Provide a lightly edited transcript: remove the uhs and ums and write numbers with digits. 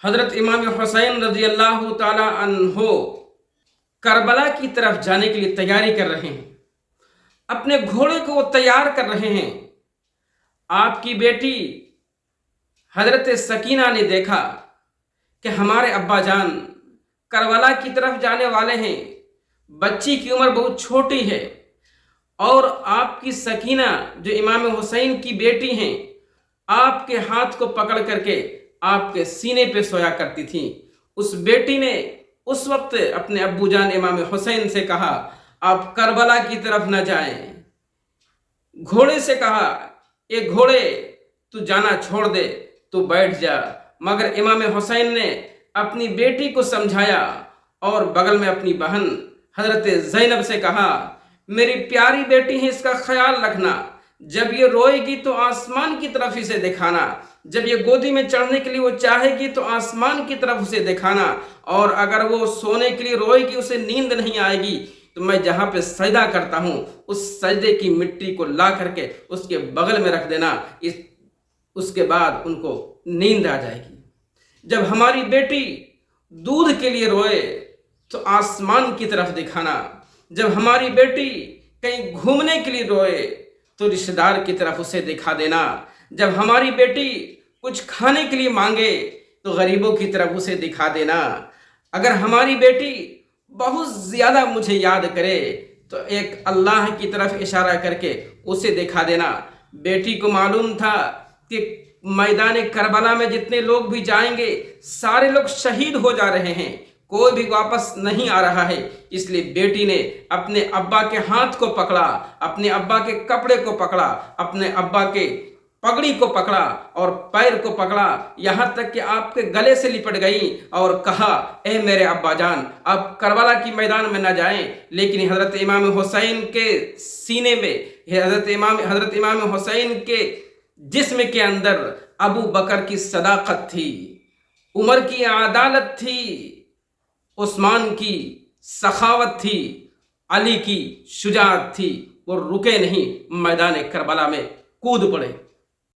حضرت امام حسین رضی اللہ تعالی عنہ کربلا کی طرف جانے کے لیے تیاری کر رہے ہیں، اپنے گھوڑے کو وہ تیار کر رہے ہیں۔ آپ کی بیٹی حضرت سکینہ نے دیکھا کہ ہمارے ابا جان کربلا کی طرف جانے والے ہیں، بچی کی عمر بہت چھوٹی ہے، اور آپ کی سکینہ جو امام حسین کی بیٹی ہیں، آپ کے ہاتھ کو پکڑ کر کے آپ کے سینے پہ سویا کرتی تھیں۔ اس بیٹی نے اس وقت اپنے ابو جان امام حسین سے کہا آپ کربلا کی طرف نہ جائیں، گھوڑے سے کہا یہ گھوڑے تو جانا چھوڑ دے، تو بیٹھ جا۔ مگر امام حسین نے اپنی بیٹی کو سمجھایا اور بغل میں اپنی بہن حضرت زینب سے کہا میری پیاری بیٹی ہے، اس کا خیال رکھنا، جب یہ روئے گی تو آسمان کی طرف اسے دکھانا، جب یہ گودی میں چڑھنے کے لیے وہ چاہے گی تو آسمان کی طرف اسے دکھانا، اور اگر وہ سونے کے لیے روئے گی، اسے نیند نہیں آئے گی، تو میں جہاں پہ سجدہ کرتا ہوں اس سجدے کی مٹی کو لا کر کے اس کے بغل میں رکھ دینا، اس کے بعد ان کو نیند آ جائے گی۔ جب ہماری بیٹی دودھ کے لیے روئے تو آسمان کی طرف دکھانا، جب ہماری بیٹی کہیں گھومنے کے لیے روئے تو رشتہ دار کی طرف اسے دکھا دینا، جب ہماری بیٹی کچھ کھانے کے لیے مانگے تو غریبوں کی طرف اسے دکھا دینا، اگر ہماری بیٹی بہت زیادہ مجھے یاد کرے تو ایک اللہ کی طرف اشارہ کر کے اسے دکھا دینا۔ بیٹی کو معلوم تھا کہ میدان کربلا میں جتنے لوگ بھی جائیں گے سارے لوگ شہید ہو جا رہے ہیں، کوئی بھی واپس نہیں آ رہا ہے، اس لیے بیٹی نے اپنے ابا کے ہاتھ کو پکڑا، اپنے ابا کے کپڑے کو پکڑا، اپنے ابا کے پگڑی کو پکڑا اور پیر کو پکڑا، یہاں تک کہ آپ کے گلے سے لپٹ گئی اور کہا اے میرے ابا جان آپ کربلا کی میدان میں نہ جائیں۔ لیکن حضرت امام حسین کے سینے میں، حضرت امام حسین کے جسم کے اندر ابو بکر کی صداقت تھی، عمر کی عدالت تھی، عثمان کی سخاوت تھی، علی کی شجاعت تھی، وہ رکے نہیں، میدان کربلا میں کود پڑے۔